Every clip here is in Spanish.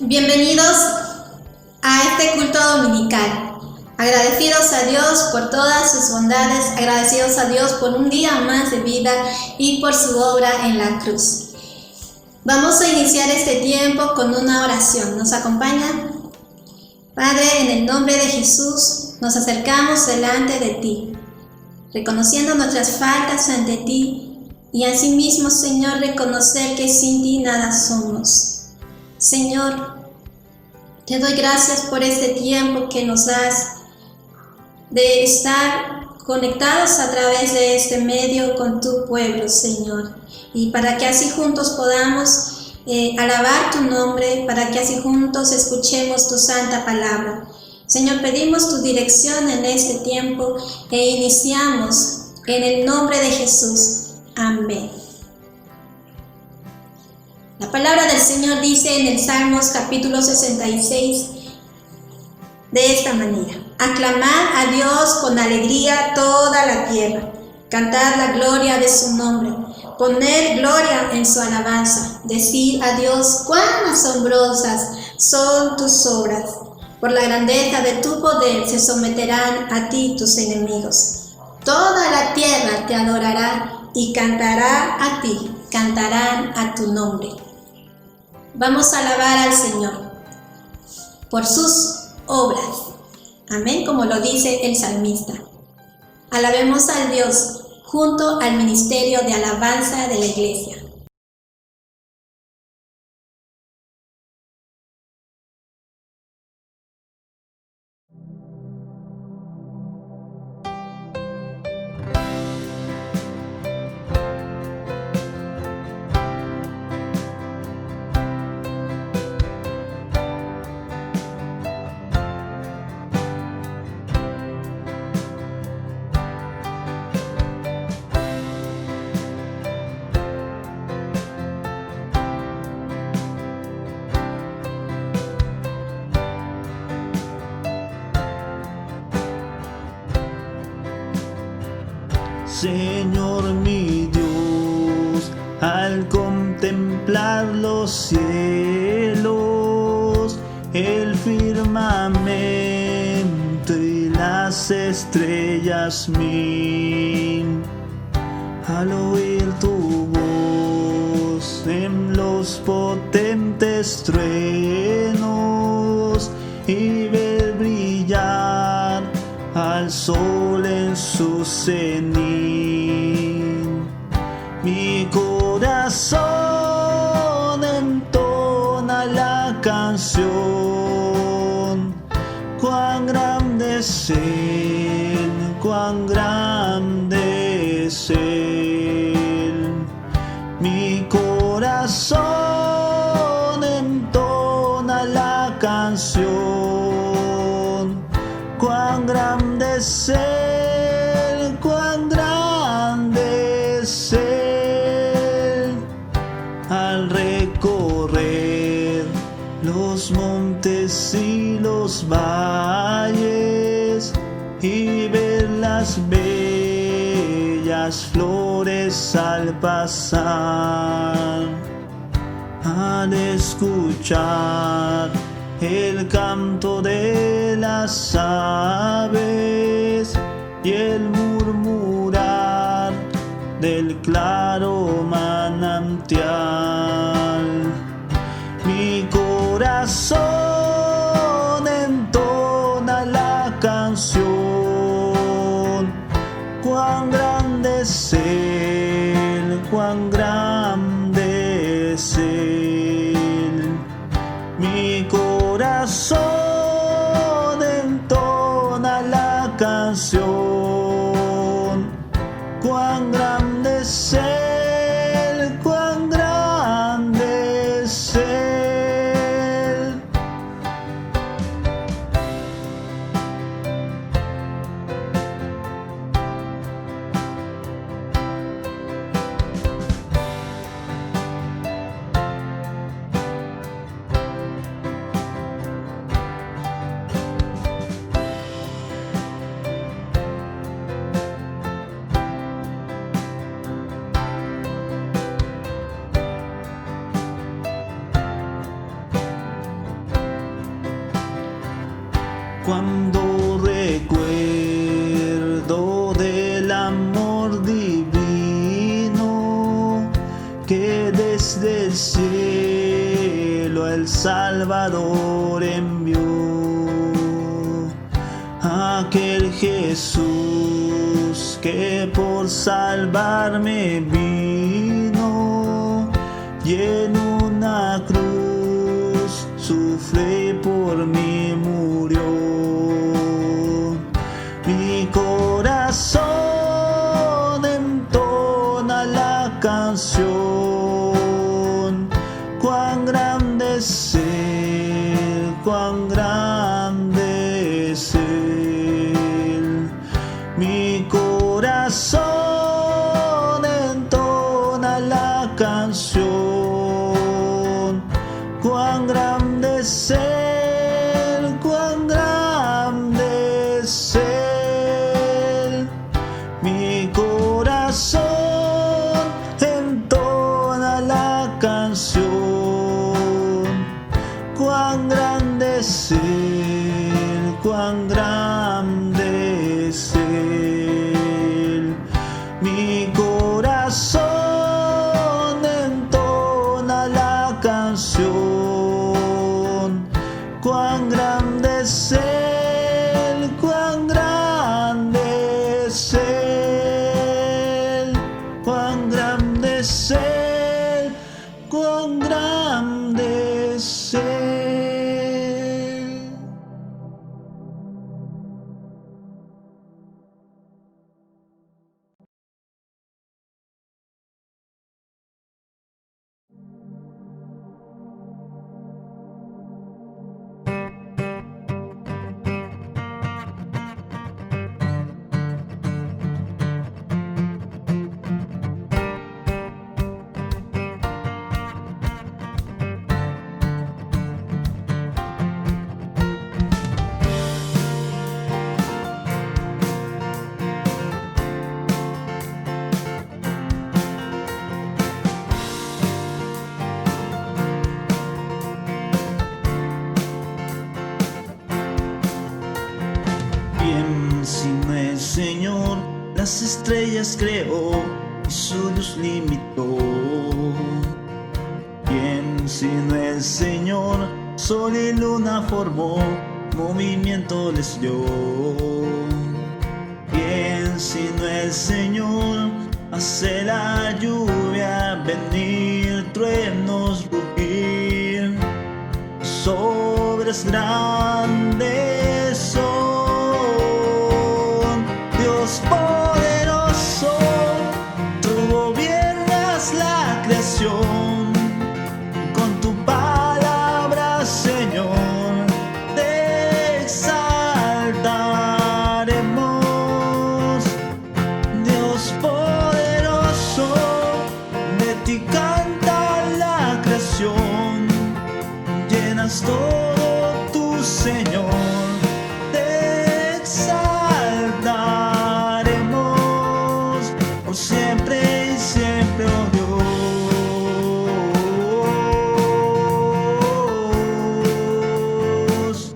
Bienvenidos a este culto dominical. Agradecidos a Dios por todas sus bondades, agradecidos a Dios por un día más de vida y por su obra en la cruz. Vamos a iniciar este tiempo con una oración. ¿Nos acompaña? Padre, en el nombre de Jesús, nos acercamos delante de ti, reconociendo nuestras faltas ante ti y asimismo, Señor, reconocer que sin ti nada somos. Señor, te doy gracias por este tiempo que nos das de estar conectados a través de este medio con tu pueblo, Señor, y para que así juntos podamos alabar tu nombre, para que así juntos escuchemos tu santa palabra. Señor, pedimos tu dirección en este tiempo e iniciamos en el nombre de Jesús. Amén. La palabra del Señor dice en el Salmos capítulo 66 de esta manera: aclamad a Dios con alegría toda la tierra, cantad la gloria de su nombre, poned gloria en su alabanza, decid a Dios cuán asombrosas son tus obras. Por la grandeza de tu poder se someterán a ti tus enemigos. Toda la tierra te adorará y cantará a ti, cantarán a tu nombre. Vamos a alabar al Señor por sus obras. Amén, como lo dice el salmista. Alabemos al Dios junto al ministerio de alabanza de la iglesia. Señor mi Dios, al contemplar los cielos, el firmamento y las estrellas mil, al oír tu voz en los potentes truenos y ver brillar al sol en su cenit, mi corazón entona la canción. Cuán grande es Él, cuán grande es Él. Mi corazón entona la canción. Cuán grande es Él, cuán grande es Él. Al recorrer los montes y los valles y ver las bellas flores al pasar, al escuchar el canto de las aves y el murmurar del claro manantial, mi corazón entona la canción. Cuán grande es Él, cuán grande es Él. Mi corazón entona la canción. Cuán grande es Él, cuán grande es Él. cielo el Salvador envió. Aquel Jesús que por salvarme vino y en una cruz sufre y por mí murió. Mi corazón entona la canción. Cuán grande es Él, cuán grande es Él. Mi corazón entona la canción. Cuán grande es Él, cuán grande es Él. Mi corazón entona la canción. Cuán grande es Él, cuán grande es Él. Mi corazón entona la canción. Cuán grande es Él, cuán grande es Él. Cuán grande es Él, cuán grande es Él. ¿Quién sino el Señor las estrellas creó y su luz limitó? ¿Quién sino el Señor sol y luna formó, movimiento les dio? ¿Quién sino el Señor hace la lluvia venir, truenos rugir? Sobres grandes son. Dios poderoso, tú gobiernas la creación. Con tu palabra, Señor, te exaltaremos. Dios poderoso, de ti canta la creación. Llenas todo tu Señor. Siempre y siempre, oh Dios.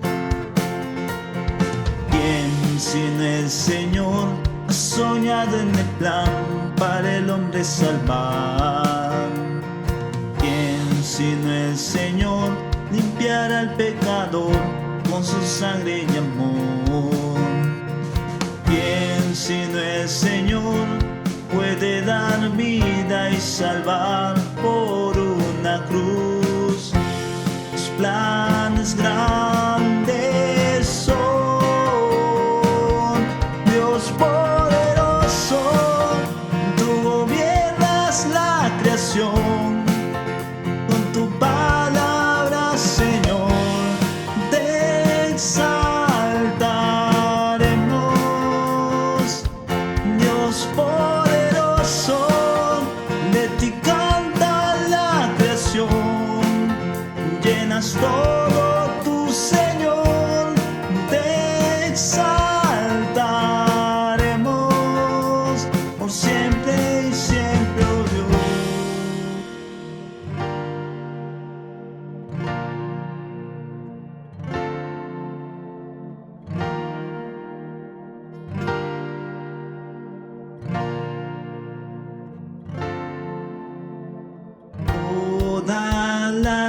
¿Quién sino el Señor ha soñado en el plan para el hombre salvar? ¿Quién sino el Señor limpiará al pecador con su sangre y amor? ¿Quién sino el Señor puede dar vida y salvar por una cruz? Tus planes grandes son. Dios poderoso, tú gobiernas la creación. Con tu palabra, Señor, te exaltaremos. Dios poderoso, de ti canta la creación. Llenas todo tu Señor, te exaltaremos por siempre y siempre, oh Dios. Toda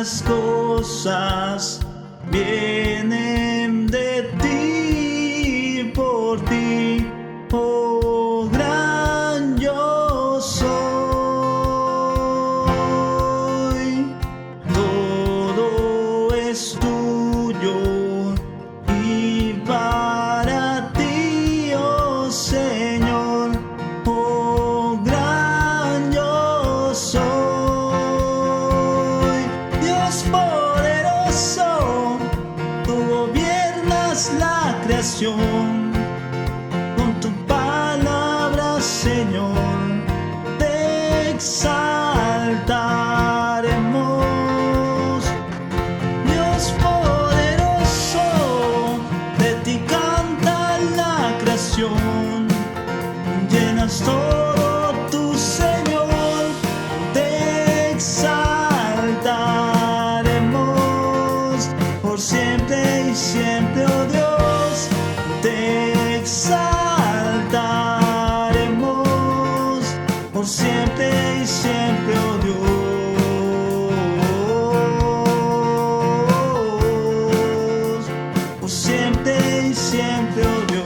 las cosas vienen de ti, por ti, oh gran yo soy. Todo es tuyo y para ti, oh Señor, oh gran yo soy. Dios poderoso, tú gobiernas la creación. Con tu palabra, Señor, te exaltaremos. Dios poderoso, de ti canta la creación. Llenas todo tu Señor, te exaltaremos por siempre y siempre, oh Dios, te exaltaremos por siempre y siempre, oh Dios, por siempre y siempre, oh Dios.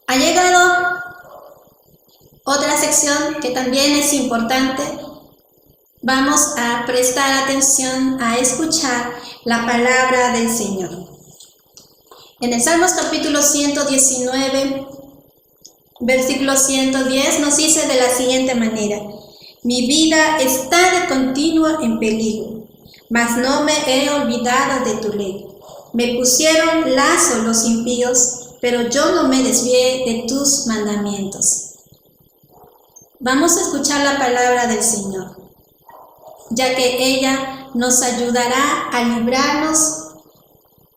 Ha llegado otra sección que también es importante. Vamos a prestar atención a escuchar la palabra del Señor. En el Salmos capítulo 119, versículo 110 nos dice de la siguiente manera: mi vida está de continuo en peligro, mas no me he olvidado de tu ley. Me pusieron lazo los impíos, pero yo no me desvié de tus mandamientos. Vamos a escuchar la palabra del Señor, ya que ella nos ayudará a librarnos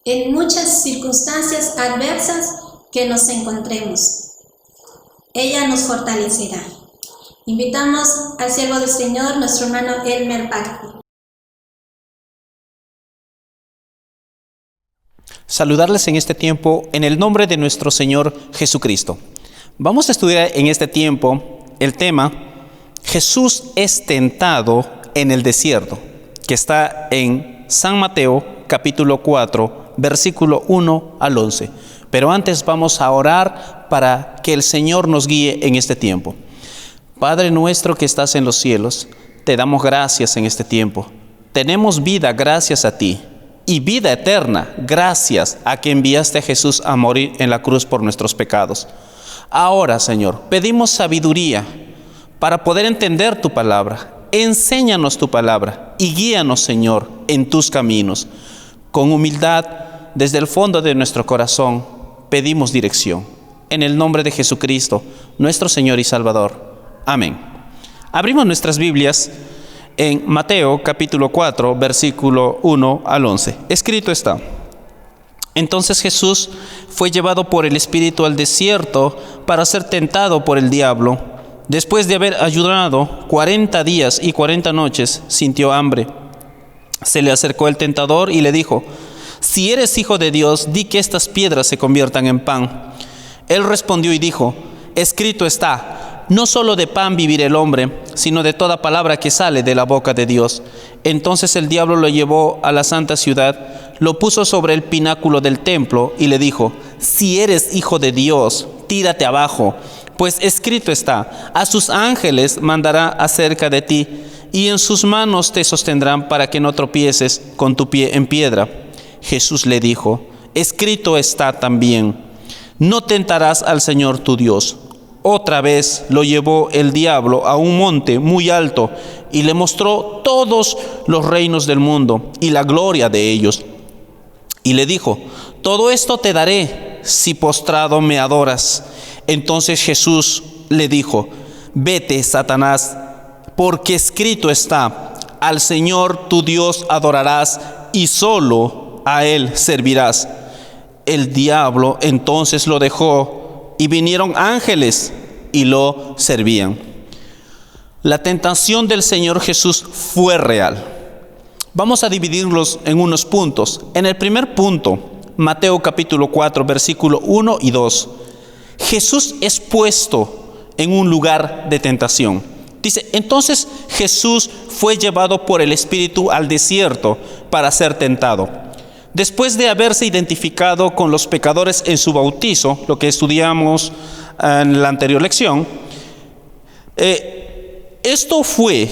en muchas circunstancias adversas que nos encontremos. Ella nos fortalecerá. Invitamos al siervo del Señor, nuestro hermano Elmer Pacti. Saludarles en este tiempo en el nombre de nuestro Señor Jesucristo. Vamos a estudiar en este tiempo el tema Jesús es tentado en el desierto, que está en San Mateo capítulo 4, versículo 1 al 11. Pero antes vamos a orar para que el Señor nos guíe en este tiempo. Padre nuestro que estás en los cielos, te damos gracias en este tiempo. Tenemos vida gracias a ti. Y vida eterna, gracias a que enviaste a Jesús a morir en la cruz por nuestros pecados. Ahora, Señor, pedimos sabiduría para poder entender tu palabra. Enséñanos tu palabra y guíanos, Señor, en tus caminos. Con humildad, desde el fondo de nuestro corazón, pedimos dirección. En el nombre de Jesucristo, nuestro Señor y Salvador. Amén. Abrimos nuestras Biblias en Mateo capítulo 4, versículo 1 al 11. Escrito está: entonces Jesús fue llevado por el Espíritu al desierto para ser tentado por el diablo. Después de haber ayunado 40 días y 40 noches, sintió hambre. Se le acercó el tentador y le dijo: si eres hijo de Dios, di que estas piedras se conviertan en pan. Él respondió y dijo: escrito está, no solo de pan vivirá el hombre, sino de toda palabra que sale de la boca de Dios. Entonces el diablo lo llevó a la santa ciudad, lo puso sobre el pináculo del templo y le dijo: si eres hijo de Dios, tírate abajo, pues escrito está, a sus ángeles mandará acerca de ti, y en sus manos te sostendrán para que no tropieces con tu pie en piedra. Jesús le dijo: escrito está también, no tentarás al Señor tu Dios. Otra vez lo llevó el diablo a un monte muy alto y le mostró todos los reinos del mundo y la gloria de ellos. Y le dijo: todo esto te daré si postrado me adoras. Entonces Jesús le dijo: vete, Satanás, porque escrito está, al Señor tu Dios adorarás y solo a Él servirás. El diablo entonces lo dejó y vinieron ángeles y lo servían. La tentación del Señor Jesús fue real. Vamos a dividirlos en unos puntos. En el primer punto, Mateo capítulo 4, versículo 1 y 2. Jesús es puesto en un lugar de tentación. Dice, entonces Jesús fue llevado por el Espíritu al desierto para ser tentado. Después de haberse identificado con los pecadores en su bautizo, lo que estudiamos en la anterior lección, esto fue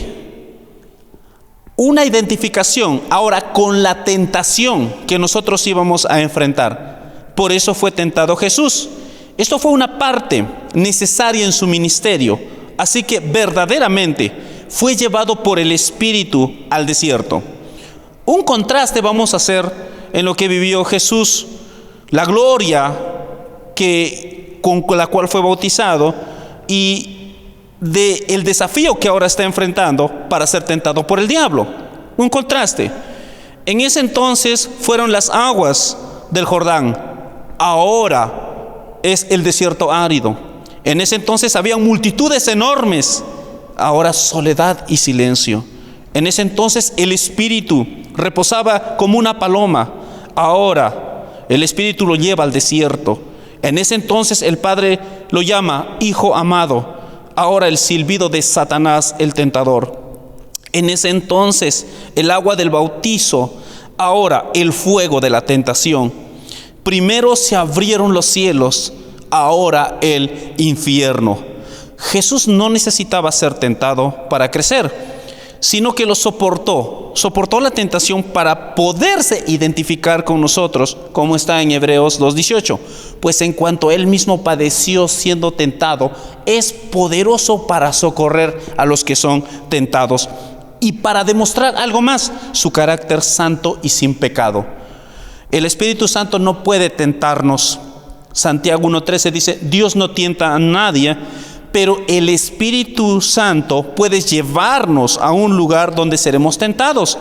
una identificación ahora con la tentación que nosotros íbamos a enfrentar. Por eso fue tentado Jesús. Esto fue una parte necesaria en su ministerio. Así que verdaderamente fue llevado por el Espíritu al desierto. Un contraste vamos a hacer en lo que vivió Jesús, la gloria con la cual fue bautizado y del desafío que ahora está enfrentando para ser tentado por el diablo. Un contraste. En ese entonces fueron las aguas del Jordán. Ahora es el desierto árido. En ese entonces había multitudes enormes. Ahora soledad y silencio. En ese entonces el Espíritu reposaba como una paloma. Ahora el Espíritu lo lleva al desierto. En ese entonces el Padre lo llama Hijo amado. Ahora el silbido de Satanás, el tentador. En ese entonces el agua del bautizo. Ahora el fuego de la tentación. Primero se abrieron los cielos. Ahora el infierno. Jesús no necesitaba ser tentado para crecer, sino que lo soportó la tentación para poderse identificar con nosotros, como está en Hebreos 2:18. Pues en cuanto él mismo padeció siendo tentado, es poderoso para socorrer a los que son tentados y para demostrar algo más, su carácter santo y sin pecado. El Espíritu Santo no puede tentarnos. Santiago 1:13 dice, Dios no tienta a nadie, pero el Espíritu Santo puede llevarnos a un lugar donde seremos tentados.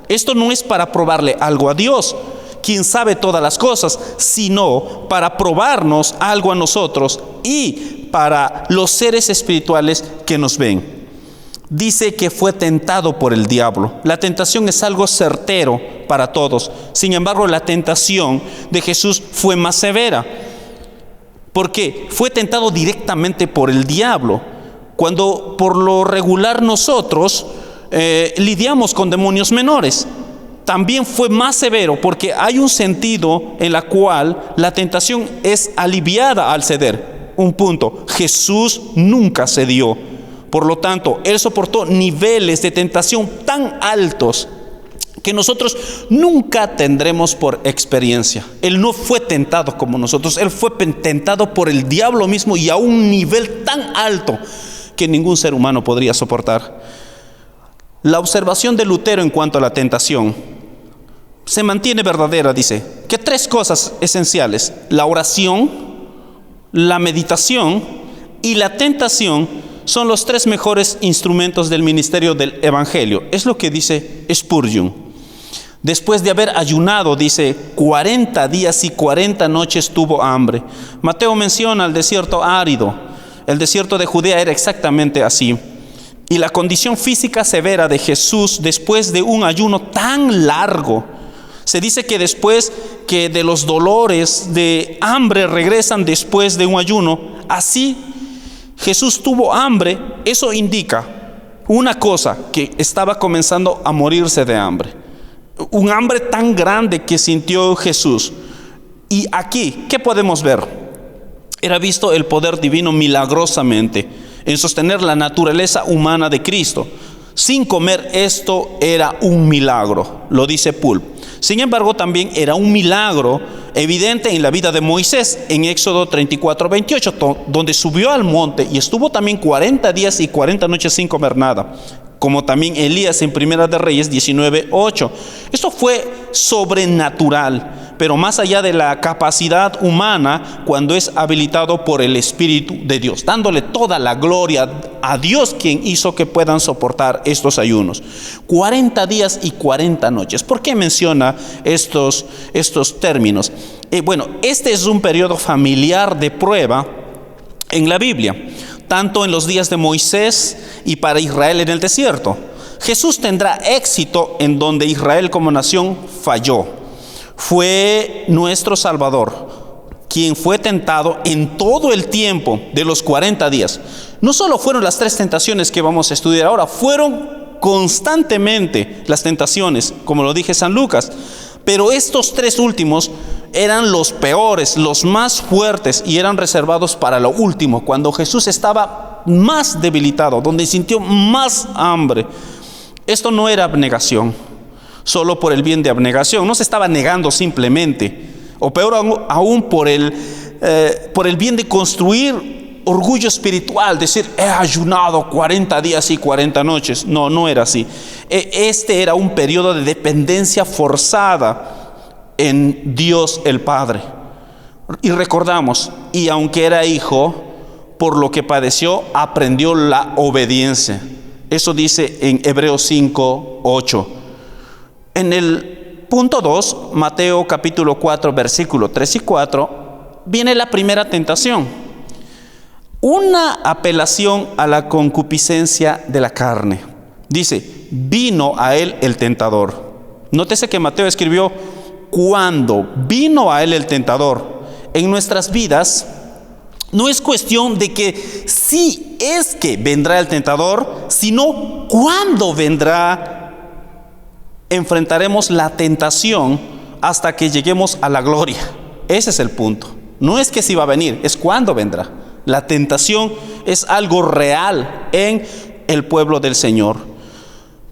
Esto no es para probarle algo a Dios, quien sabe todas las cosas, sino para probarnos algo a nosotros y para los seres espirituales que nos ven. Dice que fue tentado por el diablo. La tentación es algo certero para todos. Sin embargo, la tentación de Jesús fue más severa. Porque fue tentado directamente por el diablo, cuando por lo regular nosotros lidiamos con demonios menores. También fue más severo porque hay un sentido en la cual la tentación es aliviada al ceder. Un punto, Jesús nunca cedió. Por lo tanto, Él soportó niveles de tentación tan altos que nosotros nunca tendremos por experiencia. Él no fue tentado como nosotros, Él fue tentado por el diablo mismo y a un nivel tan alto que ningún ser humano podría soportar. La observación de Lutero en cuanto a la tentación se mantiene verdadera, dice, que 3 cosas esenciales: la oración, la meditación y la tentación son los 3 mejores instrumentos del ministerio del Evangelio. Es lo que dice Spurgeon. Después de haber ayunado, dice, 40 días y 40 noches tuvo hambre. Mateo menciona el desierto árido. El desierto de Judea era exactamente así. Y la condición física severa de Jesús después de un ayuno tan largo. Se dice que después que de los dolores de hambre regresan después de un ayuno, así Jesús tuvo hambre. Eso indica una cosa, que estaba comenzando a morirse de hambre. Un hambre tan grande que sintió Jesús. Y aquí, ¿qué podemos ver? Era visto el poder divino milagrosamente en sostener la naturaleza humana de Cristo. Sin comer, esto era un milagro, lo dice Pulp. Sin embargo, también era un milagro evidente en la vida de Moisés en Éxodo 34:28, donde subió al monte y estuvo también 40 días y 40 noches sin comer nada. Como también Elías en Primera de Reyes 19:8. Esto fue sobrenatural, pero más allá de la capacidad humana, cuando es habilitado por el Espíritu de Dios, dándole toda la gloria a Dios, quien hizo que puedan soportar estos ayunos. 40 días y 40 noches. ¿Por qué menciona estos términos? Bueno, este es un periodo familiar de prueba en la Biblia, tanto en los días de Moisés y para Israel en el desierto. Jesús tendrá éxito en donde Israel como nación falló. Fue nuestro Salvador, quien fue tentado en todo el tiempo de los 40 días. No solo fueron las 3 tentaciones que vamos a estudiar ahora, fueron constantemente las tentaciones, como lo dije San Lucas. Pero estos 3 últimos eran los peores, los más fuertes, y eran reservados para lo último, cuando Jesús estaba más debilitado, donde sintió más hambre. Esto no era abnegación, solo por el bien de abnegación. No se estaba negando simplemente, o peor aún por el bien de construir orgullo espiritual, decir, he ayunado 40 días y 40 noches. No, no era así. Este era un periodo de dependencia forzada en Dios el Padre. Y recordamos, y aunque era hijo, por lo que padeció, aprendió la obediencia. Eso dice en Hebreos 5:8. En el punto 2, Mateo capítulo 4, versículo 3 y 4, viene la primera tentación. Una apelación a la concupiscencia de la carne. Dice, vino a él el tentador. Nótese que Mateo escribió, cuando vino a él el tentador. En nuestras vidas, no es cuestión de que sí es que vendrá el tentador, sino cuándo vendrá. Enfrentaremos la tentación hasta que lleguemos a la gloria. Ese es el punto. No es que sí va a venir, es cuándo vendrá. La tentación es algo real en el pueblo del Señor.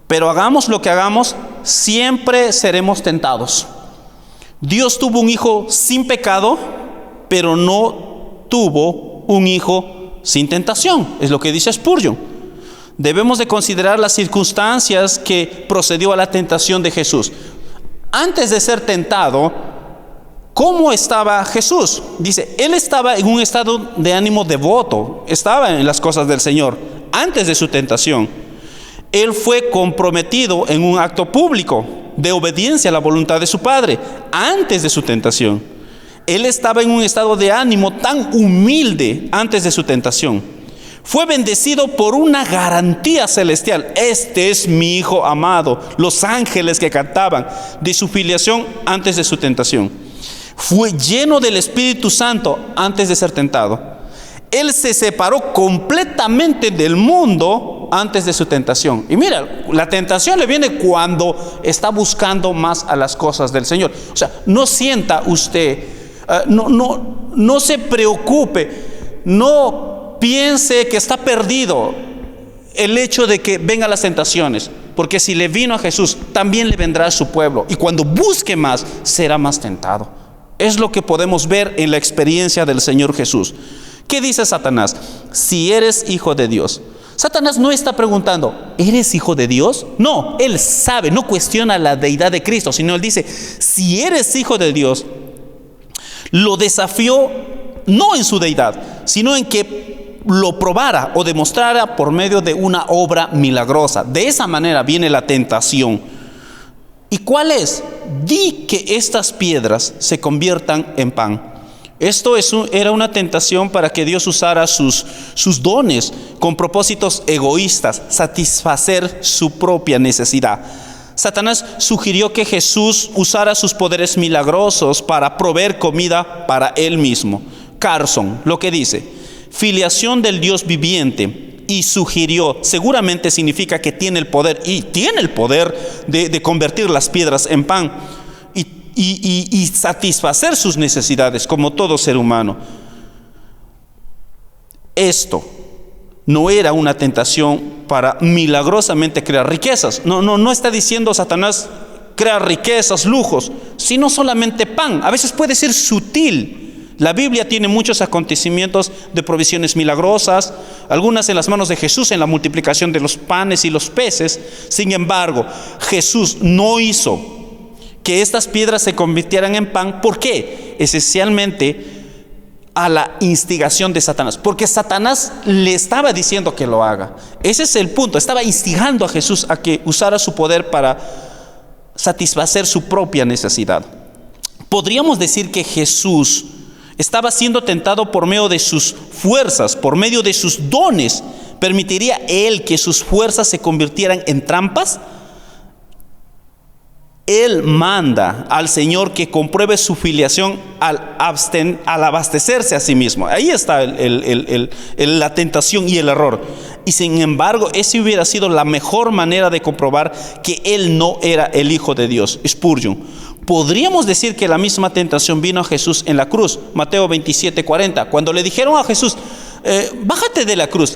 Pero hagamos lo que hagamos, siempre seremos tentados. Dios tuvo un hijo sin pecado, pero no tuvo un hijo sin tentación. Es lo que dice Spurgeon. Debemos de considerar las circunstancias que procedió a la tentación de Jesús. Antes de ser tentado, ¿cómo estaba Jesús? Dice, él estaba en un estado de ánimo devoto, estaba en las cosas del Señor antes de su tentación. Él fue comprometido en un acto público de obediencia a la voluntad de su Padre antes de su tentación. Él estaba en un estado de ánimo tan humilde antes de su tentación. Fue bendecido por una garantía celestial. Este es mi Hijo amado. Los ángeles que cantaban de su filiación antes de su tentación. Fue lleno del Espíritu Santo antes de ser tentado. Él se separó completamente del mundo antes de su tentación. Y mira, la tentación le viene cuando está buscando más a las cosas del Señor. O sea, no sienta usted, no se preocupe, no piense que está perdido el hecho de que vengan las tentaciones. Porque si le vino a Jesús, también le vendrá a su pueblo. Y cuando busque más, será más tentado. Es lo que podemos ver en la experiencia del Señor Jesús. ¿Qué dice Satanás? Si eres hijo de Dios. Satanás no está preguntando, ¿eres hijo de Dios? No, él sabe, no cuestiona la deidad de Cristo, sino él dice, si eres hijo de Dios, lo desafió no en su deidad, sino en que lo probara o demostrara por medio de una obra milagrosa. De esa manera viene la tentación. ¿Y cuál es? Di que estas piedras se conviertan en pan. Esto era una tentación para que Dios usara sus dones con propósitos egoístas, satisfacer su propia necesidad. Satanás sugirió que Jesús usara sus poderes milagrosos para proveer comida para él mismo. Carson lo que dice, filiación del Dios viviente. Y sugirió, seguramente significa que tiene el poder, y tiene el poder de convertir las piedras en pan y satisfacer sus necesidades como todo ser humano. Esto no era una tentación para milagrosamente crear riquezas. No está diciendo Satanás crear riquezas, lujos, sino solamente pan. A veces puede ser sutil. La Biblia tiene muchos acontecimientos de provisiones milagrosas, algunas en las manos de Jesús en la multiplicación de los panes y los peces. Sin embargo, Jesús no hizo que estas piedras se convirtieran en pan. ¿Por qué? Esencialmente a la instigación de Satanás, porque Satanás le estaba diciendo que lo haga. Ese es el punto, estaba instigando a Jesús a que usara su poder para satisfacer su propia necesidad. Podríamos decir que Jesús Estaba siendo tentado por medio de sus fuerzas, por medio de sus dones. ¿Permitiría él que sus fuerzas se convirtieran en trampas? Él manda al Señor que compruebe su filiación al abastecerse a sí mismo. Ahí está la tentación y el error. Y sin embargo, esa hubiera sido la mejor manera de comprobar que él no era el Hijo de Dios. Spurgeon: podríamos decir que la misma tentación vino a Jesús en la cruz. Mateo 27:40. Cuando le dijeron a Jesús, bájate de la cruz,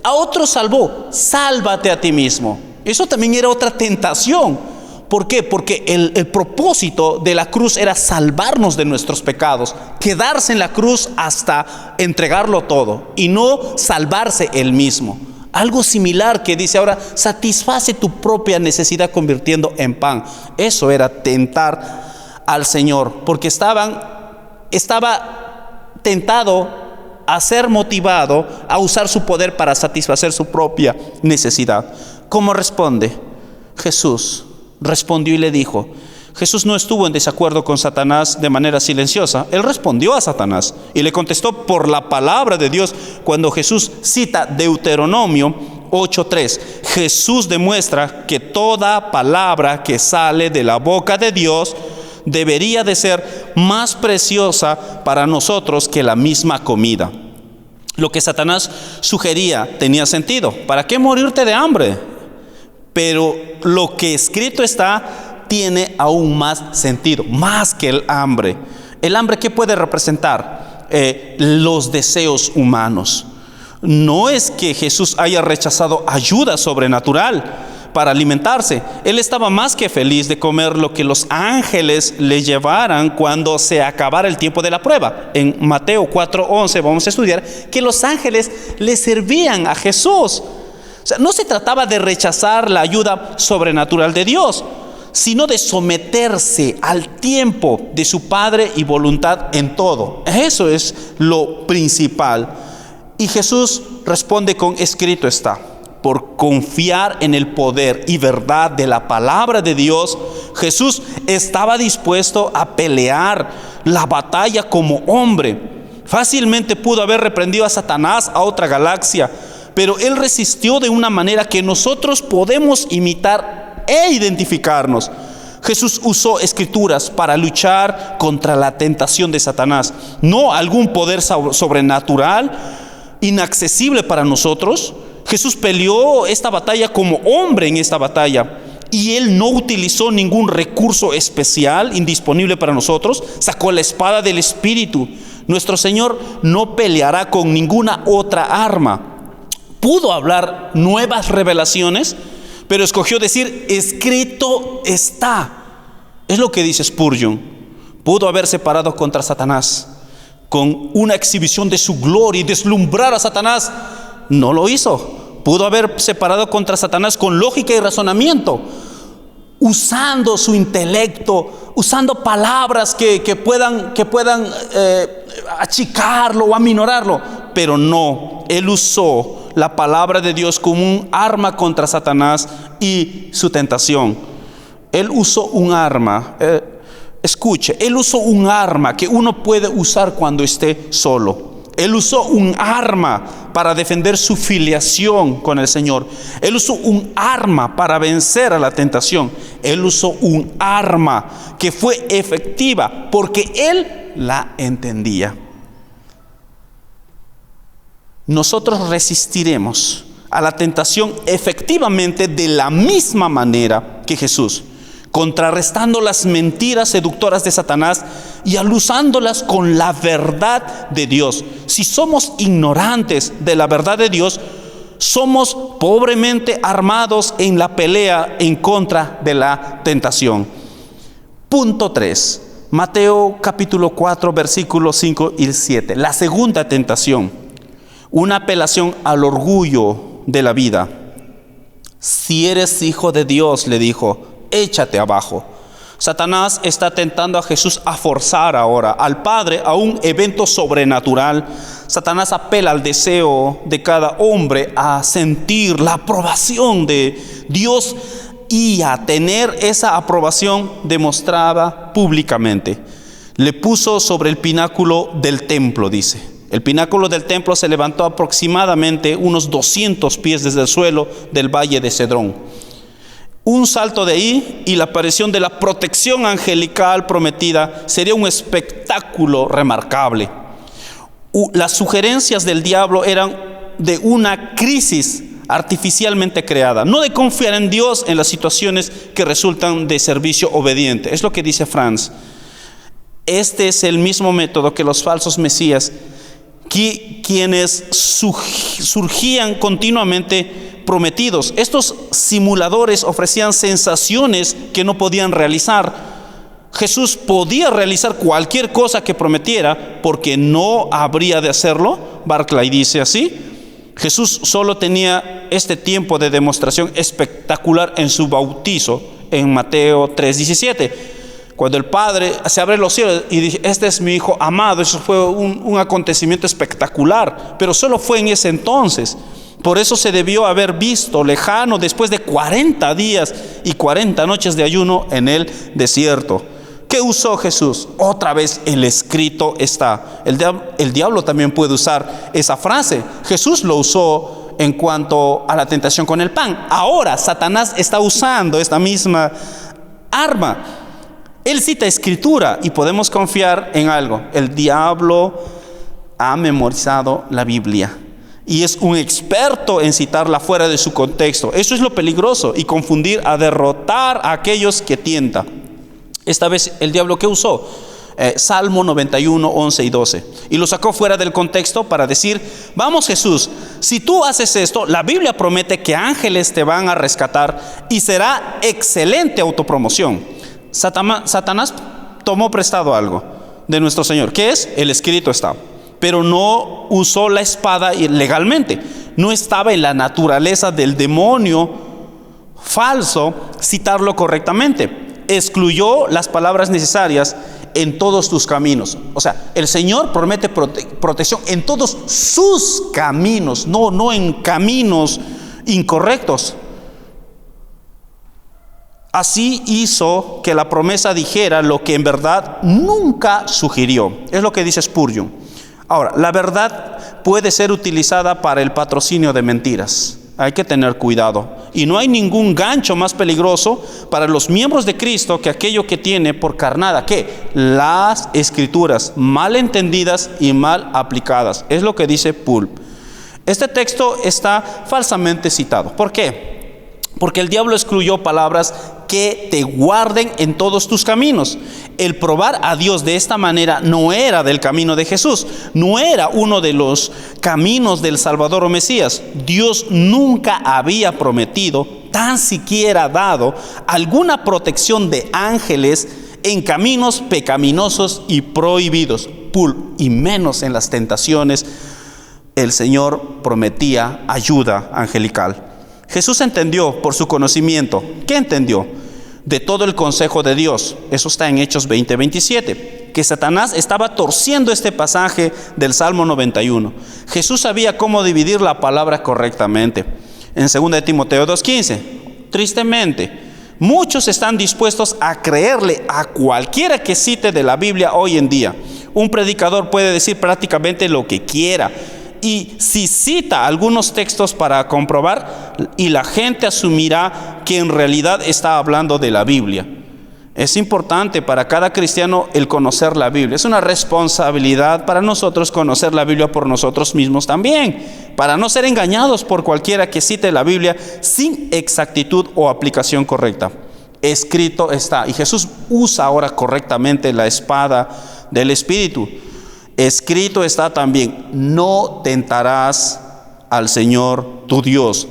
a otro salvó, sálvate a ti mismo. Eso también era otra tentación. ¿Por qué? Porque el propósito de la cruz era salvarnos de nuestros pecados, quedarse en la cruz hasta entregarlo todo y no salvarse él mismo. Algo similar que dice ahora: satisface tu propia necesidad convirtiendo en pan. Eso era tentar al Señor, porque estaba tentado a ser motivado a usar su poder para satisfacer su propia necesidad. ¿Cómo responde? Jesús respondió y le dijo. Jesús no estuvo en desacuerdo con Satanás de manera silenciosa. Él respondió a Satanás y le contestó por la palabra de Dios. Cuando Jesús cita Deuteronomio 8:3, Jesús demuestra que toda palabra que sale de la boca de Dios debería de ser más preciosa para nosotros que la misma comida. Lo que Satanás sugería tenía sentido. ¿Para qué morirte de hambre? Pero lo que escrito está tiene aún más sentido, más que el hambre. ¿El hambre qué puede representar? Los deseos humanos. No es que Jesús haya rechazado ayuda sobrenatural para alimentarse. Él estaba más que feliz de comer lo que los ángeles le llevaran cuando se acabara el tiempo de la prueba. En Mateo 4:11 vamos a estudiar que los ángeles le servían a Jesús. O sea, no se trataba de rechazar la ayuda sobrenatural de Dios, sino de someterse al tiempo de su Padre y voluntad en todo. Eso es lo principal. Y Jesús responde con: escrito está. Por confiar en el poder y verdad de la palabra de Dios, Jesús estaba dispuesto a pelear la batalla como hombre. Fácilmente pudo haber reprendido a Satanás a otra galaxia, pero él resistió de una manera que nosotros podemos imitar e identificarnos. Jesús usó escrituras para luchar contra la tentación de Satanás, no algún poder sobrenatural inaccesible para nosotros. Jesús peleó esta batalla como hombre en esta batalla, y él no utilizó ningún recurso especial indisponible para nosotros. Sacó la espada del Espíritu. Nuestro Señor no peleará con ninguna otra arma. Pudo hablar nuevas revelaciones, pero escogió decir: escrito está. Es lo que dice Spurgeon. Pudo haberse parado contra Satanás con una exhibición de su gloria y deslumbrar a Satanás. No lo hizo. Pudo haberse parado contra Satanás con lógica y razonamiento, usando su intelecto, usando palabras que puedan achicarlo o aminorarlo. Pero no, él usó la palabra de Dios como un arma contra Satanás y su tentación. Él usó un arma, escuche, él usó un arma que uno puede usar cuando esté solo. Él usó un arma para defender su filiación con el Señor. Él usó un arma para vencer a la tentación. Él usó un arma que fue efectiva porque él la entendía. Nosotros resistiremos a la tentación efectivamente de la misma manera que Jesús, contrarrestando las mentiras seductoras de Satanás y usándolas con la verdad de Dios. Si somos ignorantes de la verdad de Dios, somos pobremente armados en la pelea en contra de la tentación. Punto 3. Mateo capítulo 4, versículos 5 y 7. La segunda tentación. Una apelación al orgullo de la vida. Si eres hijo de Dios, le dijo, échate abajo. Satanás está tentando a Jesús a forzar ahora al Padre a un evento sobrenatural. Satanás apela al deseo de cada hombre a sentir la aprobación de Dios y a tener esa aprobación demostrada públicamente. Le puso sobre el pináculo del templo, dice. El pináculo del templo se levantó aproximadamente unos 200 pies desde el suelo del valle de Cedrón. Un salto de ahí y la aparición de la protección angelical prometida sería un espectáculo remarcable. Las sugerencias del diablo eran de una crisis artificialmente creada, no de confiar en Dios en las situaciones que resultan de servicio obediente. Es lo que dice Franz. Este es el mismo método que los falsos mesías, quienes surgían continuamente prometidos. Estos simuladores ofrecían sensaciones que no podían realizar. Jesús podía realizar cualquier cosa que prometiera porque no habría de hacerlo. Barclay dice así: Jesús solo tenía este tiempo de demostración espectacular en su bautizo en Mateo 3:17, cuando el Padre se abre los cielos y dice: este es mi Hijo amado. Eso fue un acontecimiento espectacular, pero solo fue en ese entonces. Por eso se debió haber visto lejano después de 40 días y 40 noches de ayuno en el desierto. ¿Qué usó Jesús? Otra vez el escrito está. El diablo también puede usar esa frase. Jesús lo usó en cuanto a la tentación con el pan. Ahora Satanás está usando esta misma arma. Él cita escritura y podemos confiar en algo. El diablo ha memorizado la Biblia y es un experto en citarla fuera de su contexto. Eso es lo peligroso, y confundir a derrotar a aquellos que tienta. Esta vez el diablo, ¿qué usó? Salmo 91, 11 y 12. Y lo sacó fuera del contexto para decir: vamos Jesús, si tú haces esto, la Biblia promete que ángeles te van a rescatar y será excelente autopromoción. Satanás tomó prestado algo de nuestro Señor. ¿Qué es? El escrito está. Pero no usó la espada legalmente. No estaba en la naturaleza del demonio falso citarlo correctamente. Excluyó las palabras necesarias: en todos tus caminos. O sea, el Señor promete protección en todos sus caminos, no en caminos incorrectos. Así hizo que la promesa dijera lo que en verdad nunca sugirió. Es lo que dice Spurgeon. Ahora, la verdad puede ser utilizada para el patrocinio de mentiras. Hay que tener cuidado. Y no hay ningún gancho más peligroso para los miembros de Cristo que aquello que tiene por carnada, ¿qué? Las escrituras mal entendidas y mal aplicadas. Es lo que dice Pulp. Este texto está falsamente citado. ¿Por qué? Porque el diablo excluyó palabras que te guarden en todos tus caminos. El probar a Dios de esta manera no era del camino de Jesús, no era uno de los caminos del Salvador o Mesías. Dios nunca había prometido, tan siquiera dado, alguna protección de ángeles en caminos pecaminosos y prohibidos, y menos en las tentaciones. El Señor prometía ayuda angelical. Jesús entendió por su conocimiento. ¿Qué entendió? De todo el consejo de Dios. Eso está en Hechos 20:27. Que Satanás estaba torciendo este pasaje del Salmo 91. Jesús sabía cómo dividir la palabra correctamente. En 2 de Timoteo 2:15. Tristemente, muchos están dispuestos a creerle a cualquiera que cite de la Biblia hoy en día. Un predicador puede decir prácticamente lo que quiera, y si cita algunos textos para comprobar, y la gente asumirá que en realidad está hablando de la Biblia. Es importante para cada cristiano el conocer la Biblia. Es una responsabilidad para nosotros conocer la Biblia por nosotros mismos también, para no ser engañados por cualquiera que cite la Biblia sin exactitud o aplicación correcta. Escrito está. Y Jesús usa ahora correctamente la espada del Espíritu. Escrito está también: no tentarás al Señor tu Dios.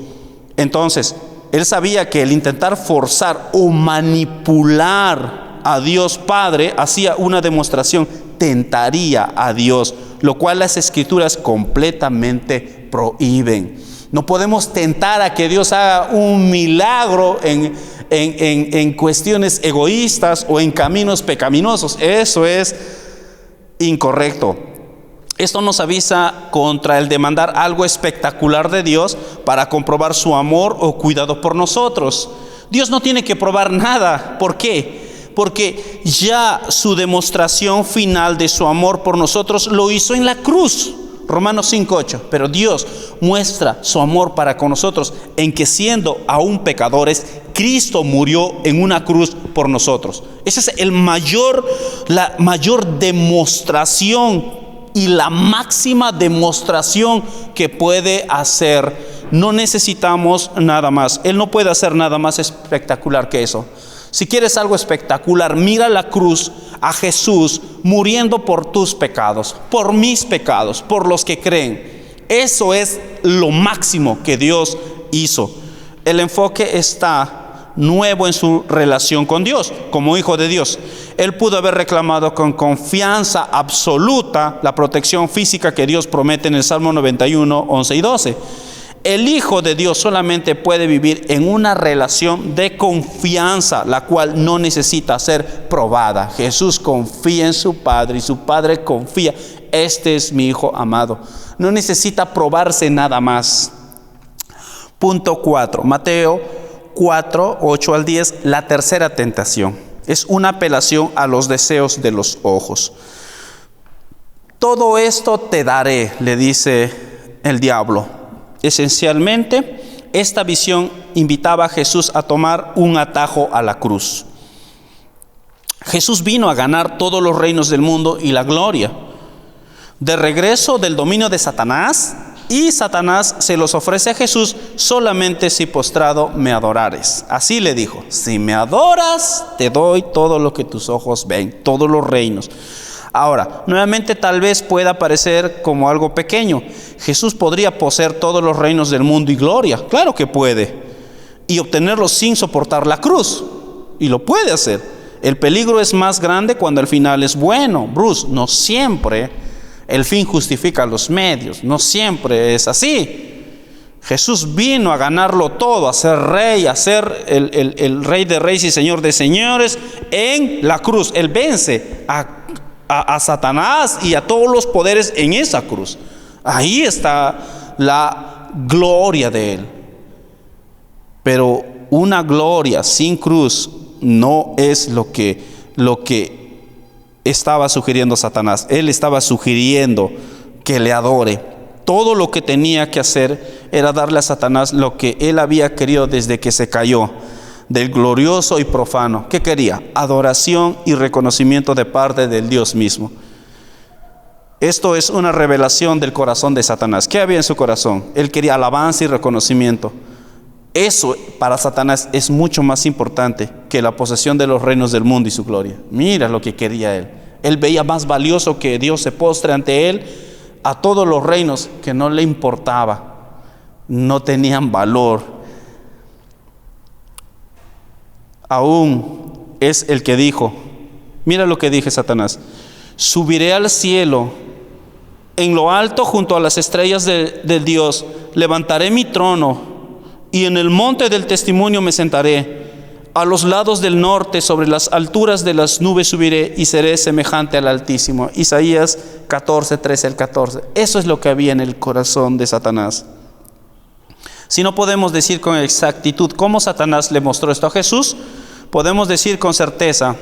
Entonces, él sabía que el intentar forzar o manipular a Dios Padre hacía una demostración, tentaría a Dios, lo cual las Escrituras completamente prohíben. No podemos tentar a que Dios haga un milagro en cuestiones egoístas o en caminos pecaminosos. Eso es incorrecto. Esto nos avisa contra el demandar algo espectacular de Dios para comprobar su amor o cuidado por nosotros. Dios no tiene que probar nada. ¿Por qué? Porque ya su demostración final de su amor por nosotros lo hizo en la cruz. Romanos 5:8. Pero Dios muestra su amor para con nosotros en que, siendo aún pecadores, Cristo murió en una cruz por nosotros. Esa es la mayor demostración y la máxima demostración que puede hacer. No necesitamos nada más. Él no puede hacer nada más espectacular que eso. Si quieres algo espectacular, mira la cruz, a Jesús muriendo por tus pecados, por mis pecados, por los que creen. Eso es lo máximo que Dios hizo. El enfoque está nuevo en su relación con Dios, como hijo de Dios. Él pudo haber reclamado con confianza absoluta la protección física que Dios promete en el Salmo 91, 11 y 12. El Hijo de Dios solamente puede vivir en una relación de confianza, la cual no necesita ser probada. Jesús confía en su Padre y su Padre confía. Este es mi Hijo amado. No necesita probarse nada más. Punto 4. Mateo 4, 8 al 10. La tercera tentación es una apelación a los deseos de los ojos. Todo esto te daré, le dice el diablo. Esencialmente, esta visión invitaba a Jesús a tomar un atajo a la cruz. Jesús vino a ganar todos los reinos del mundo y la gloria. De regreso del dominio de Satanás, y Satanás se los ofrece a Jesús solamente si postrado me adorares. Así le dijo: si me adoras, te doy todo lo que tus ojos ven, todos los reinos. Ahora, nuevamente tal vez pueda parecer como algo pequeño. Jesús podría poseer todos los reinos del mundo y gloria. Claro que puede. Y obtenerlos sin soportar la cruz. Y lo puede hacer. El peligro es más grande cuando el final es bueno. Bruce, no siempre el fin justifica los medios. No siempre es así. Jesús vino a ganarlo todo, a ser rey, a ser el rey de reyes y señor de señores en la cruz. Él vence a Satanás y a todos los poderes en esa cruz. Ahí está la gloria de Él. Pero una gloria sin cruz no es lo que estaba sugiriendo Satanás. Él estaba sugiriendo que le adore. Todo lo que tenía que hacer era darle a Satanás lo que él había querido desde que se cayó del glorioso y profano. ¿Qué quería? Adoración y reconocimiento de parte del Dios mismo. Esto es una revelación del corazón de Satanás. ¿Qué había en su corazón? Él quería alabanza y reconocimiento. Eso para Satanás es mucho más importante que la posesión de los reinos del mundo y su gloria. Mira lo que quería él. Él veía más valioso que Dios se postre ante él a todos los reinos que no le importaba. No tenían valor. Aún es el que dijo, mira lo que dije Satanás: subiré al cielo, en lo alto junto a las estrellas de Dios, levantaré mi trono y en el monte del testimonio me sentaré. A los lados del norte, sobre las alturas de las nubes subiré y seré semejante al Altísimo. Isaías 14, 13 al 14. Eso es lo que había en el corazón de Satanás. Si no podemos decir con exactitud cómo Satanás le mostró esto a Jesús, podemos decir con certeza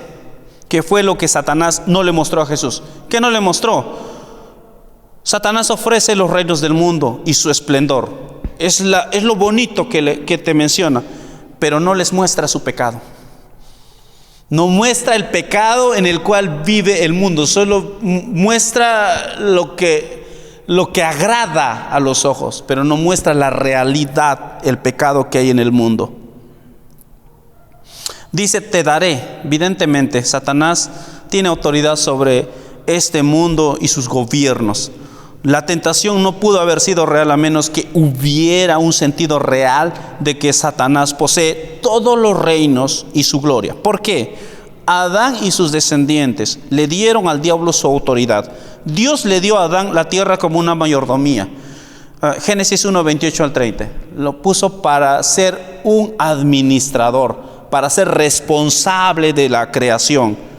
que fue lo que Satanás no le mostró a Jesús. ¿Qué no le mostró? Satanás ofrece los reinos del mundo y su esplendor. Es lo bonito que te menciona, pero no les muestra su pecado. No muestra el pecado en el cual vive el mundo, solo muestra lo que agrada a los ojos, pero no muestra la realidad, el pecado que hay en el mundo. Dice, te daré. Evidentemente, Satanás tiene autoridad sobre este mundo y sus gobiernos. La tentación no pudo haber sido real a menos que hubiera un sentido real de que Satanás posee todos los reinos y su gloria. ¿Por qué? Adán y sus descendientes le dieron al diablo su autoridad. Dios le dio a Adán la tierra como una mayordomía. Génesis 1, 28 al 30. Lo puso para ser un administrador, para ser responsable de la creación.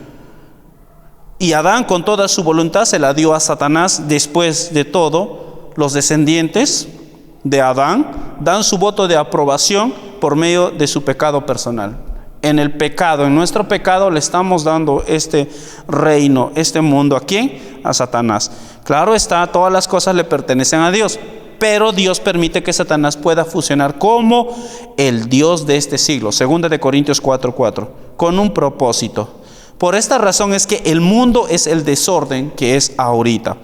Y Adán con toda su voluntad se la dio a Satanás. Después de todo, los descendientes de Adán dan su voto de aprobación por medio de su pecado personal. en el pecado, en nuestro pecado, le estamos dando este reino, este mundo. ¿A quién? A Satanás. Claro está, todas las cosas le pertenecen a Dios, pero Dios permite que Satanás pueda funcionar como el Dios de este siglo. 2 de Corintios 4:4, con un propósito. Por esta razón es que el mundo es el desorden que es ahorita.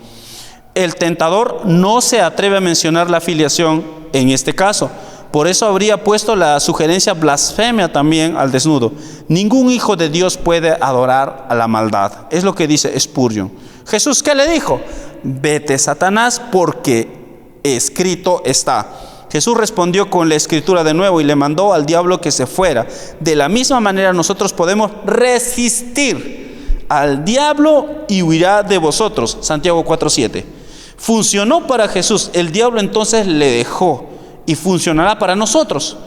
El tentador no se atreve a mencionar la filiación en este caso. Por eso habría puesto la sugerencia blasfemia también al desnudo. Ningún hijo de Dios puede adorar a la maldad. Es lo que dice Spurgeon. Jesús, ¿qué le dijo? Vete, Satanás, porque escrito está. Jesús respondió con la escritura de nuevo y le mandó al diablo que se fuera. De la misma manera nosotros podemos resistir al diablo y huirá de vosotros. Santiago 4:7. Funcionó para Jesús, el diablo entonces le dejó y funcionará para nosotros.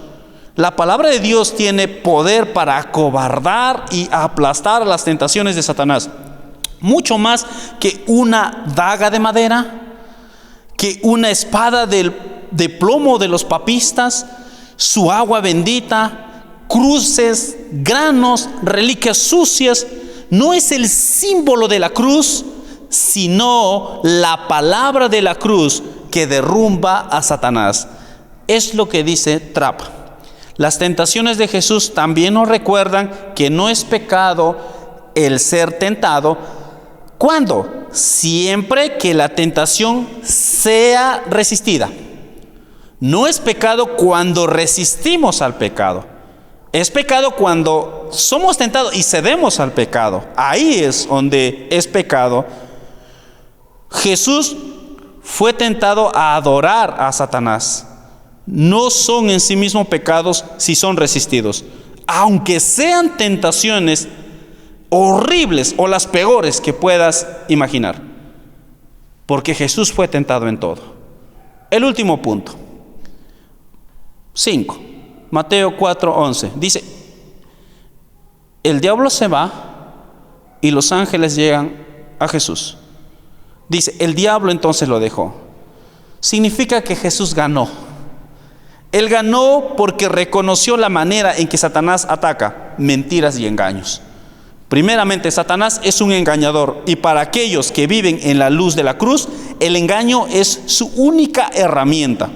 La palabra de Dios tiene poder para acobardar y aplastar las tentaciones de Satanás. Mucho más que una daga de madera, que una espada de plomo de los papistas, su agua bendita, cruces, granos, reliquias sucias. No es el símbolo de la cruz, sino la palabra de la cruz que derrumba a Satanás. Es lo que dice Trapp. Las tentaciones de Jesús también nos recuerdan que no es pecado el ser tentado. ¿Cuándo? Siempre que la tentación sea resistida. No es pecado cuando resistimos al pecado. Es pecado cuando somos tentados y cedemos al pecado. Ahí es donde es pecado. Jesús fue tentado a adorar a Satanás. No son en sí mismos pecados si son resistidos. Aunque sean tentaciones horribles o las peores que puedas imaginar. Porque Jesús fue tentado en todo. El último punto. 5. Mateo 4:11. Dice, el diablo se va y los ángeles llegan a Jesús. Dice, el diablo entonces lo dejó. Significa que Jesús ganó. Él ganó porque reconoció la manera en que Satanás ataca, mentiras y engaños. Primeramente, Satanás es un engañador, y para aquellos que viven en la luz de la cruz, el engaño es su única herramienta.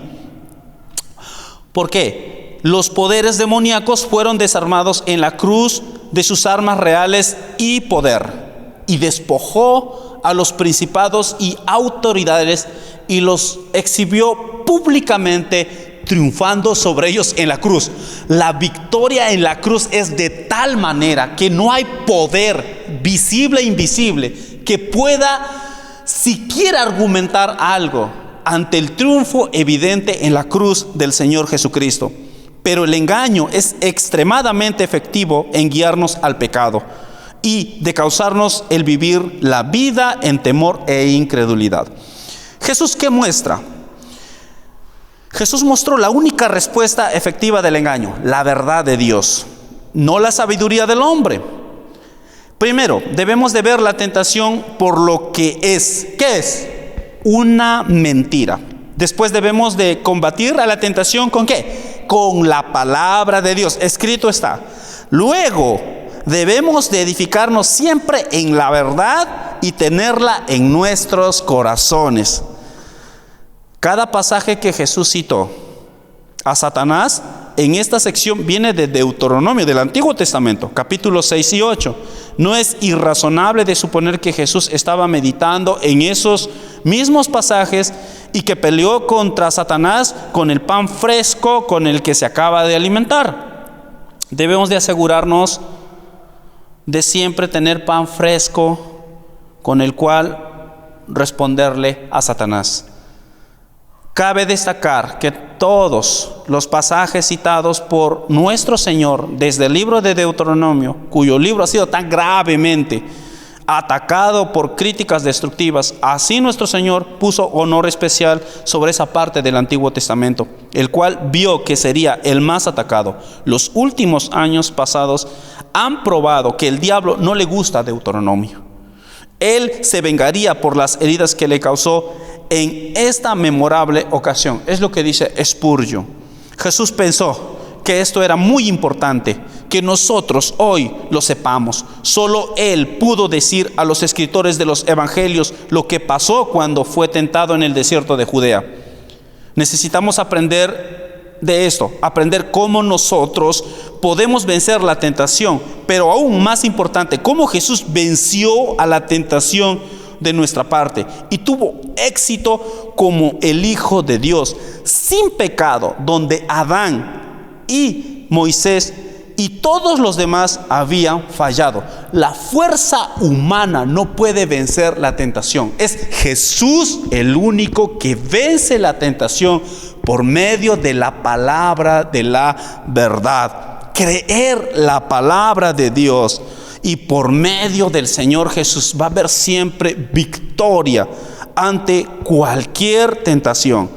¿Por qué? Los poderes demoníacos fueron desarmados en la cruz de sus armas reales y poder, y despojó a los principados y autoridades y los exhibió públicamente, triunfando sobre ellos en la cruz. La victoria en la cruz es de tal manera que no hay poder visible e invisible que pueda siquiera argumentar algo ante el triunfo evidente en la cruz del Señor Jesucristo. Pero el engaño es extremadamente efectivo en guiarnos al pecado y de causarnos el vivir la vida en temor e incredulidad. Jesús, ¿qué muestra? Jesús mostró la única respuesta efectiva del engaño, la verdad de Dios, no la sabiduría del hombre. Primero, debemos de ver la tentación por lo que es. ¿Qué es? Una mentira. Después debemos de combatir a la tentación ¿con qué? Con la palabra de Dios, escrito está. Luego, debemos de edificarnos siempre en la verdad y tenerla en nuestros corazones. Cada pasaje que Jesús citó a Satanás en esta sección viene de Deuteronomio, del Antiguo Testamento, capítulos 6 y 8. No es irrazonable de suponer que Jesús estaba meditando en esos mismos pasajes y que peleó contra Satanás con el pan fresco con el que se acaba de alimentar. Debemos de asegurarnos de siempre tener pan fresco con el cual responderle a Satanás. Cabe destacar que todos los pasajes citados por nuestro Señor desde el libro de Deuteronomio, cuyo libro ha sido tan gravemente atacado por críticas destructivas, así nuestro Señor puso honor especial sobre esa parte del Antiguo Testamento, el cual vio que sería el más atacado. Los últimos años pasados han probado que el diablo no le gusta Deuteronomio. Él se vengaría por las heridas que le causó en esta memorable ocasión. Es lo que dice Spurgeon. Jesús pensó que esto era muy importante, que nosotros hoy lo sepamos. Solo Él pudo decir a los escritores de los evangelios lo que pasó cuando fue tentado en el desierto de Judea. Necesitamos aprender de esto, aprender cómo nosotros podemos vencer la tentación, pero aún más importante, cómo Jesús venció a la tentación de nuestra parte y tuvo éxito como el Hijo de Dios, sin pecado, donde Adán y Moisés y todos los demás habían fallado. La fuerza humana no puede vencer la tentación. Es Jesús el único que vence la tentación por medio de la palabra de la verdad. Creer la palabra de Dios, y por medio del Señor Jesús va a haber siempre victoria ante cualquier tentación.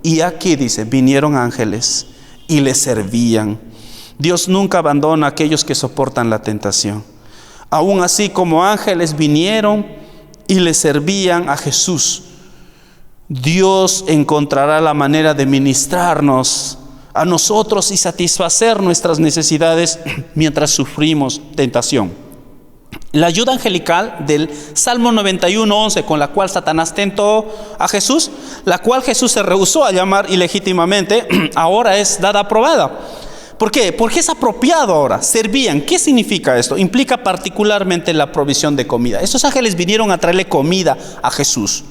Y aquí dice, vinieron ángeles y le servían. Dios nunca abandona a aquellos que soportan la tentación. Aún así, como ángeles vinieron y le servían a Jesús, Dios encontrará la manera de ministrarnos a nosotros y satisfacer nuestras necesidades mientras sufrimos tentación. La ayuda angelical del Salmo 91:11, con la cual Satanás tentó a Jesús, la cual Jesús se rehusó a llamar ilegítimamente, ahora es dada aprobada. ¿Por qué? Porque es apropiado ahora. Servían. ¿Qué significa esto? Implica particularmente la provisión de comida. Estos ángeles vinieron a traerle comida a Jesús.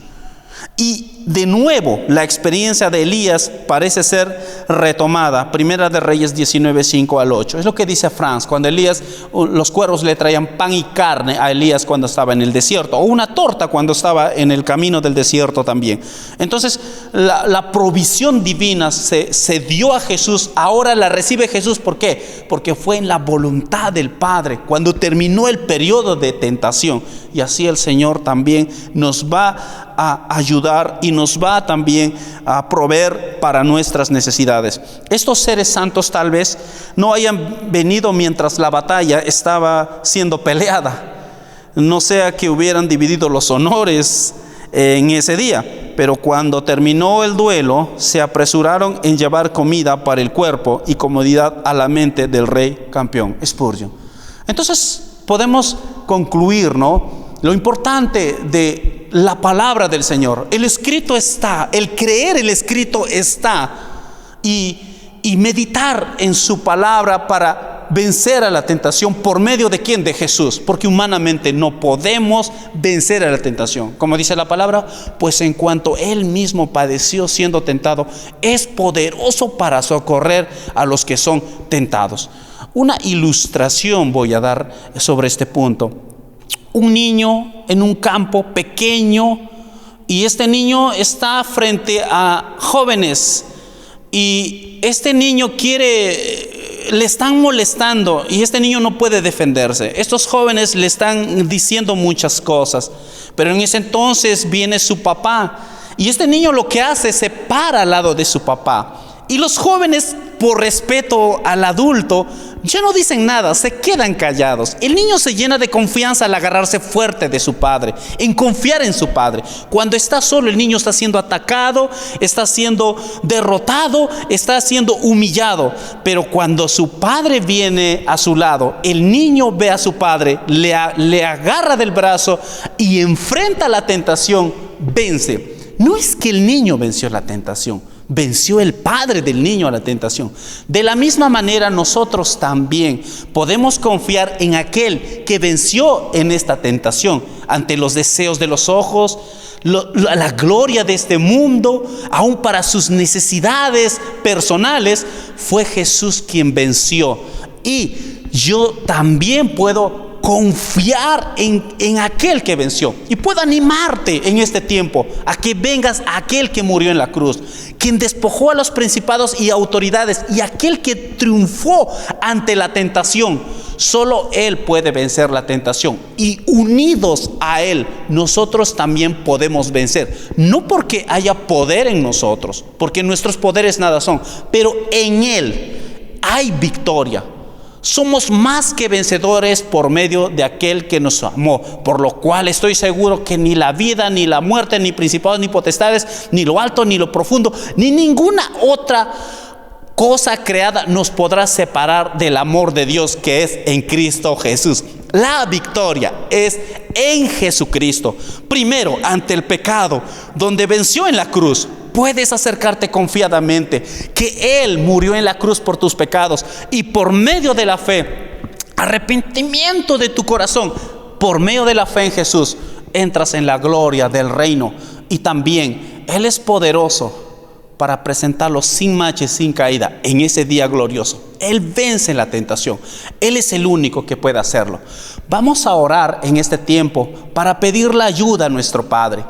Y de nuevo la experiencia de Elías parece ser retomada. Primera de Reyes 19:5 al 8. Es lo que dice Franz, cuando Elías, los cuervos le traían pan y carne a Elías cuando estaba en el desierto, o una torta cuando estaba en el camino del desierto también. Entonces la provisión divina se dio a Jesús. Ahora la recibe Jesús. ¿Por qué? Porque fue en la voluntad del Padre cuando terminó el periodo de tentación. Y así el Señor también nos va a ayudar y nos va también a proveer para nuestras necesidades. Estos seres santos tal vez no hayan venido mientras la batalla estaba siendo peleada, no sea que hubieran dividido los honores en ese día, pero cuando terminó el duelo se apresuraron en llevar comida para el cuerpo y comodidad a la mente del rey campeón, Spurgeon. Entonces podemos concluir, ¿no?, lo importante de la palabra del Señor. El escrito está, el creer el escrito está, y meditar en su palabra para vencer a la tentación. ¿Por medio de quién? De Jesús, porque humanamente no podemos vencer a la tentación. Como dice la palabra, pues en cuanto Él mismo padeció siendo tentado, es poderoso para socorrer a los que son tentados. Una ilustración voy a dar sobre este punto. Un niño en un campo pequeño, y este niño está frente a jóvenes, y este niño le están molestando, y este niño no puede defenderse. Estos jóvenes le están diciendo muchas cosas, pero en ese entonces viene su papá, y este niño lo que hace es se para al lado de su papá, y los jóvenes, por respeto al adulto, ya no dicen nada, se quedan callados. El niño se llena de confianza al agarrarse fuerte de su padre, en confiar en su padre. Cuando está solo, el niño está siendo atacado, está siendo derrotado, está siendo humillado. Pero cuando su padre viene a su lado, el niño ve a su padre, le agarra del brazo y enfrenta la tentación, vence. No es que el niño venció la tentación, venció el padre del niño a la tentación. De la misma manera, nosotros también podemos confiar en aquel que venció en esta tentación ante los deseos de los ojos, la gloria de este mundo, aún para sus necesidades personales. Fue Jesús quien venció, y yo también puedo confiar en aquel que venció, y puedo animarte en este tiempo a que vengas a aquel que murió en la cruz, quien despojó a los principados y autoridades, y aquel que triunfó ante la tentación. Solo Él puede vencer la tentación, y unidos a Él nosotros también podemos vencer. No porque haya poder en nosotros, porque nuestros poderes nada son, pero en Él hay victoria. Somos más que vencedores por medio de aquel que nos amó, por lo cual estoy seguro que ni la vida, ni la muerte, ni principados, ni potestades, ni lo alto, ni lo profundo, ni ninguna otra cosa creada nos podrá separar del amor de Dios que es en Cristo Jesús? La victoria es en Jesucristo. Primero, ante el pecado, donde venció en la cruz, puedes acercarte confiadamente que Él murió en la cruz por tus pecados, y por medio de la fe, arrepentimiento de tu corazón, por medio de la fe en Jesús, entras en la gloria del reino. Y también Él es poderoso para presentarlo sin mancha y sin caída en ese día glorioso. Él vence la tentación. Él es el único que puede hacerlo. Vamos a orar en este tiempo para pedir la ayuda a nuestro Padre.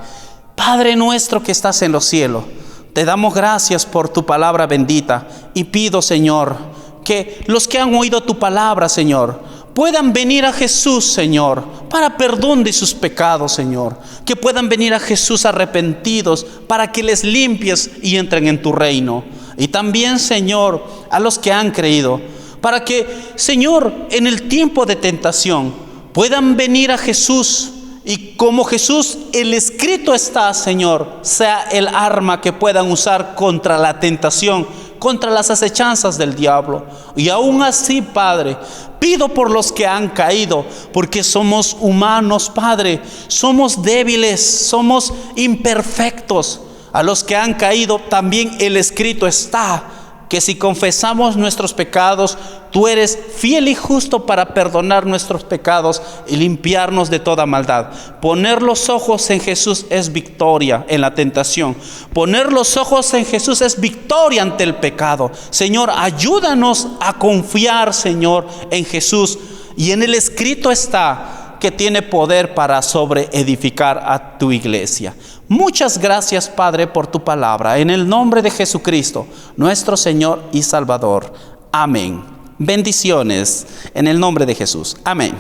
Padre nuestro que estás en los cielos, te damos gracias por tu palabra bendita, y pido, Señor, que los que han oído tu palabra, Señor, puedan venir a Jesús, Señor, para perdón de sus pecados, Señor. Que puedan venir a Jesús arrepentidos para que les limpies y entren en tu reino. Y también, Señor, a los que han creído, para que, Señor, en el tiempo de tentación puedan venir a Jesús. Y como Jesús, el escrito está, Señor, sea el arma que puedan usar contra la tentación, contra las acechanzas del diablo. Y aún así, Padre, pido por los que han caído, porque somos humanos, Padre, somos débiles, somos imperfectos. A los que han caído también el escrito está, que si confesamos nuestros pecados, tú eres fiel y justo para perdonar nuestros pecados y limpiarnos de toda maldad. Poner los ojos en Jesús es victoria en la tentación. Poner los ojos en Jesús es victoria ante el pecado. Señor, ayúdanos a confiar, Señor, en Jesús. Y en el escrito está que tiene poder para sobreedificar a tu iglesia. Muchas gracias, Padre, por tu palabra. En el nombre de Jesucristo, nuestro Señor y Salvador. Amén. Bendiciones en el nombre de Jesús. Amén.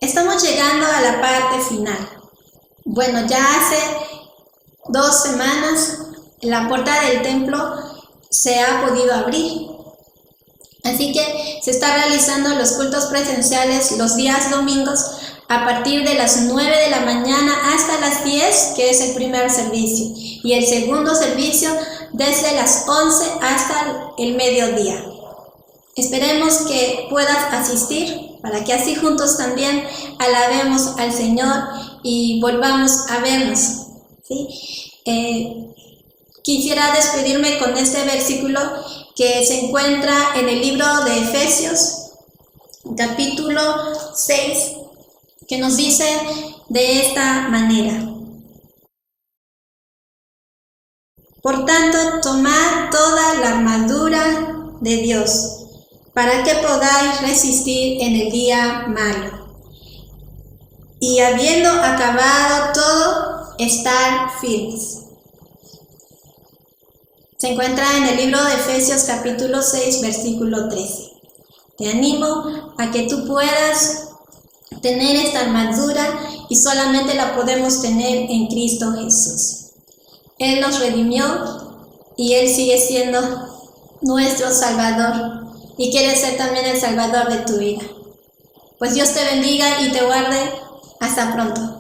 Estamos llegando a la parte final. Bueno, ya hace 2 semanas la puerta del templo se ha podido abrir. Así que se está realizando los cultos presenciales los días domingos a partir de las 9 de la mañana hasta las 10, que es el primer servicio, y el segundo servicio desde las 11 hasta el mediodía. Esperemos que puedas asistir para que así juntos también alabemos al Señor y volvamos a vernos, ¿sí? Quisiera despedirme con este versículo que se encuentra en el libro de Efesios, capítulo 6, que nos dice de esta manera: por tanto, tomad toda la armadura de Dios, para que podáis resistir en el día malo, y habiendo acabado todo, estar firmes. Se encuentra en el libro de Efesios capítulo 6, versículo 13. Te animo a que tú puedas tener esta armadura, y solamente la podemos tener en Cristo Jesús. Él nos redimió y Él sigue siendo nuestro Salvador y quiere ser también el Salvador de tu vida. Pues Dios te bendiga y te guarde. Hasta pronto.